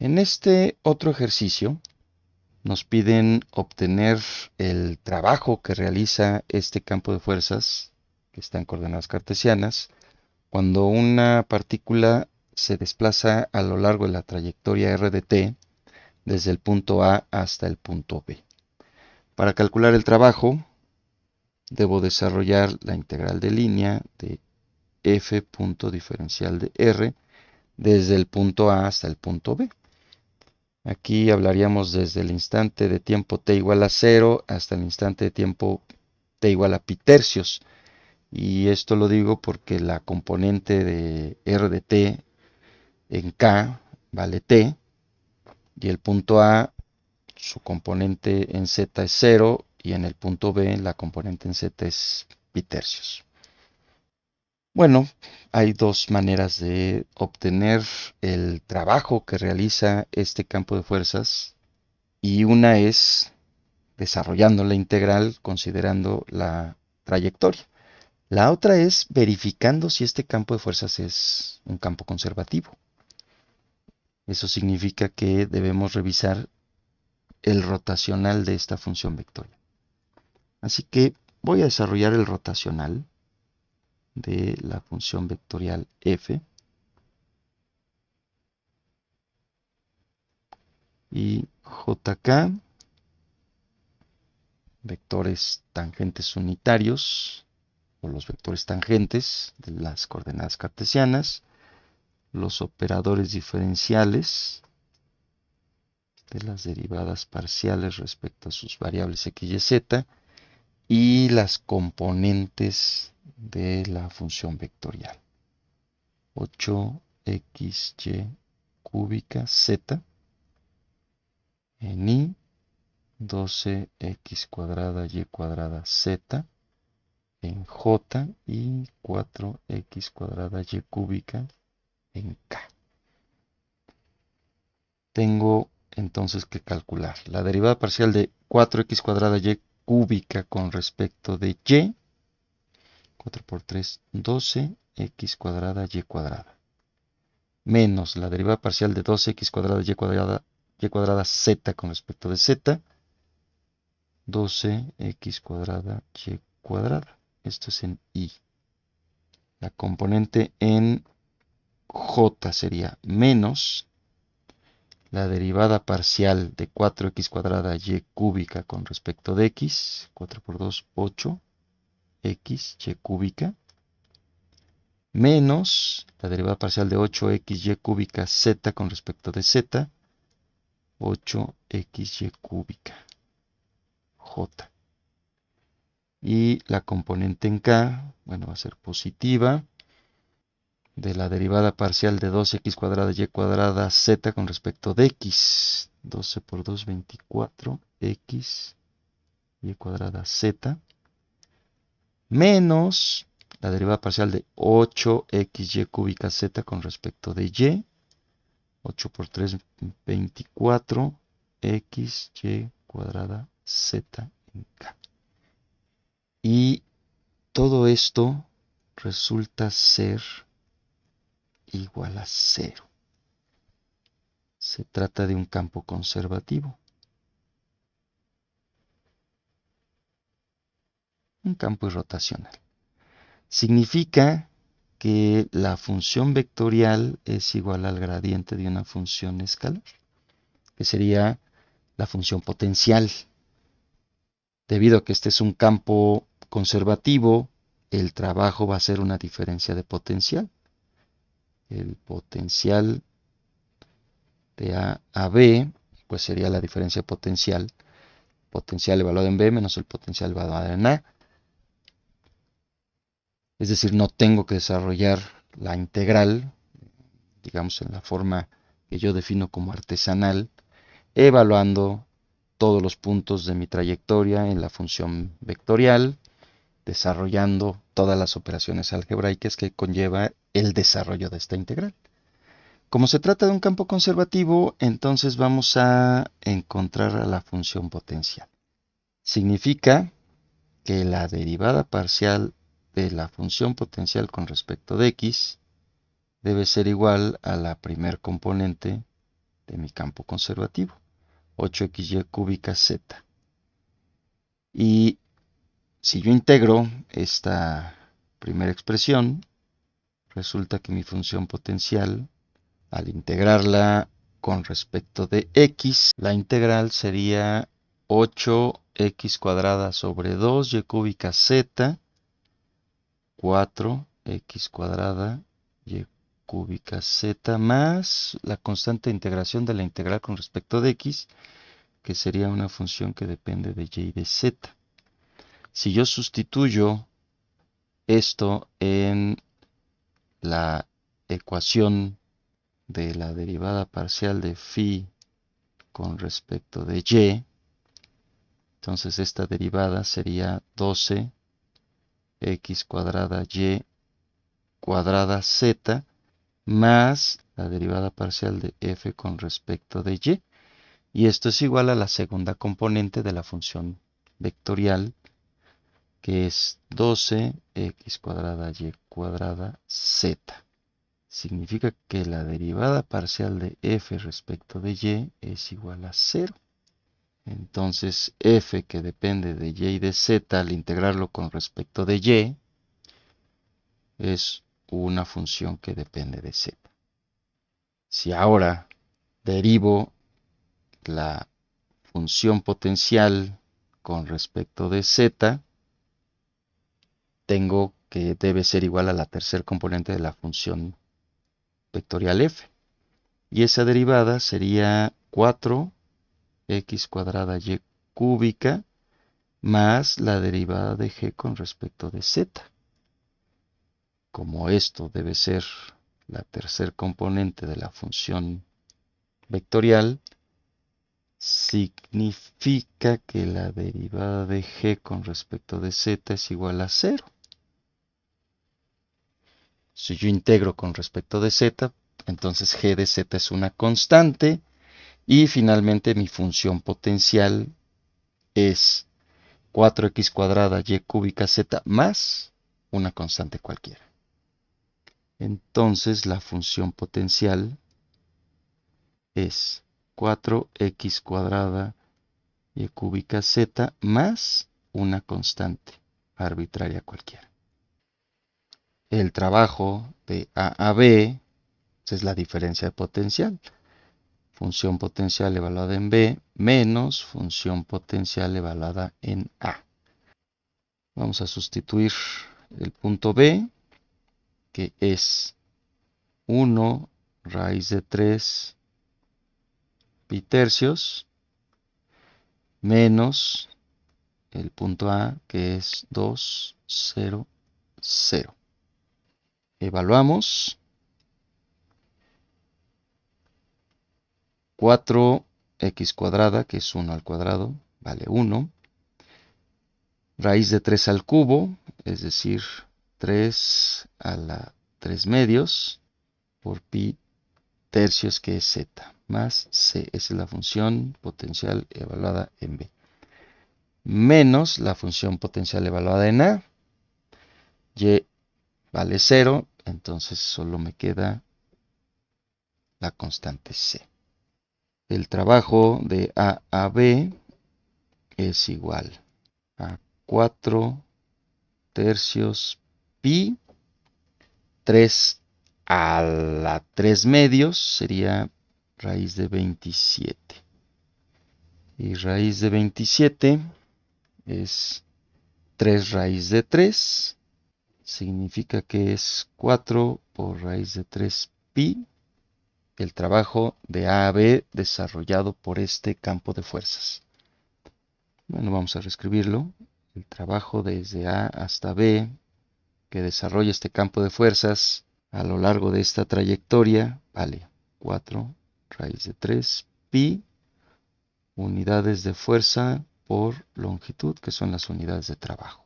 En este otro ejercicio nos piden obtener el trabajo que realiza este campo de fuerzas que está en coordenadas cartesianas cuando una partícula se desplaza a lo largo de la trayectoria r de t desde el punto A hasta el punto B. Para calcular el trabajo, debo desarrollar la integral de línea de f punto diferencial de r desde el punto A hasta el punto B. Aquí hablaríamos desde el instante de tiempo t igual a 0 hasta el instante de tiempo t igual a pi tercios. Y esto lo digo porque la componente de r de t en k vale t y el punto A, su componente en z es 0 y en el punto B la componente en z es pi tercios. Bueno, hay dos maneras de obtener el trabajo que realiza este campo de fuerzas y una es desarrollando la integral considerando la trayectoria. La otra es verificando si este campo de fuerzas es un campo conservativo. Eso significa que debemos revisar el rotacional de esta función vectorial. Así que voy a desarrollar el rotacional de la función vectorial f y jk, vectores tangentes unitarios o los vectores tangentes de las coordenadas cartesianas, los operadores diferenciales de las derivadas parciales respecto a sus variables x y z y las componentes de la función vectorial. 8xy cúbica z en i, 12x cuadrada y cuadrada z en j y 4x cuadrada y cúbica en k. Tengo entonces que calcular la derivada parcial de 4x cuadrada y cúbica con respecto de y, 4 por 3, 12x cuadrada y cuadrada, menos la derivada parcial de 12x cuadrada y cuadrada z con respecto de z, 12x cuadrada y cuadrada. Esto es en i. La componente en j sería menos la derivada parcial de 4x cuadrada y cúbica con respecto de x, 4 por 2, 8, x y cúbica, menos la derivada parcial de 8xy cúbica z con respecto de z, 8xy cúbica, j. Y la componente en k, bueno, va a ser positiva, de la derivada parcial de 2x cuadrada y cuadrada z con respecto de x, 12 por 2, 24, x y cuadrada z, menos la derivada parcial de 8xy cúbica z con respecto de y, 8 por 3, 24, x, y cuadrada, z en k. Y todo esto resulta ser igual a 0. Se trata de un campo conservativo. Un campo irrotacional. Significa que la función vectorial es igual al gradiente de una función escalar, que sería la función potencial. Debido a que este es un campo conservativo, el trabajo va a ser una diferencia de potencial. El potencial de A a B, pues sería la diferencia potencial. Potencial evaluado en B menos el potencial evaluado en A. Es decir, no tengo que desarrollar la integral, digamos en la forma que yo defino como artesanal, evaluando todos los puntos de mi trayectoria en la función vectorial, desarrollando todas las operaciones algebraicas que conlleva el desarrollo de esta integral. Como se trata de un campo conservativo, entonces vamos a encontrar a la función potencial. Significa que la derivada parcial de la función potencial con respecto de x debe ser igual a la primer componente de mi campo conservativo, 8xy cúbica z. Y si yo integro esta primera expresión, resulta que mi función potencial, al integrarla con respecto de x, la integral sería 8x cuadrada sobre 2y cúbica z, 4x cuadrada y cúbica z más la constante de integración de la integral con respecto de x, que sería una función que depende de y y de z. Si yo sustituyo esto en la ecuación de la derivada parcial de phi con respecto de y, entonces esta derivada sería 12x cuadrada y cuadrada z más la derivada parcial de f con respecto de y. Y esto es igual a la segunda componente de la función vectorial, que es 12x cuadrada y cuadrada z. Significa que la derivada parcial de f respecto de y es igual a 0. Entonces f, que depende de y y de z, al integrarlo con respecto de y, es una función que depende de z. Si ahora derivo la función potencial con respecto de z, tengo que debe ser igual a la tercer componente de la función vectorial f. Y esa derivada sería 4x cuadrada y cúbica más la derivada de g con respecto de z. Como esto debe ser la tercer componente de la función vectorial, significa que la derivada de g con respecto de z es igual a 0. Si yo integro con respecto de z, entonces g de z es una constante y finalmente mi función potencial es 4x cuadrada y cúbica z más una constante cualquiera. Entonces la función potencial es 4x cuadrada y cúbica z más una constante arbitraria cualquiera. El trabajo de A a B es la diferencia de potencial. Función potencial evaluada en B menos función potencial evaluada en A. Vamos a sustituir el punto B, que es 1 raíz de 3 pi tercios, menos el punto A, que es 2, 0, 0. Evaluamos. 4x cuadrada, que es 1 al cuadrado, vale 1. Raíz de 3 al cubo, es decir, 3 a la 3 medios, por pi tercios, que es z, más c. Esa es la función potencial evaluada en B. Menos la función potencial evaluada en A. Y vale 0, entonces solo me queda la constante c. El trabajo de A a B es igual a 4 tercios pi, 3 a la 3 medios sería raíz de 27. Y raíz de 27 es 3 raíz de 3. Significa que es 4 por raíz de 3 pi, el trabajo de A a B desarrollado por este campo de fuerzas. Bueno, vamos a reescribirlo. El trabajo desde A hasta B que desarrolla este campo de fuerzas a lo largo de esta trayectoria vale 4 raíz de 3 pi unidades de fuerza por longitud, que son las unidades de trabajo.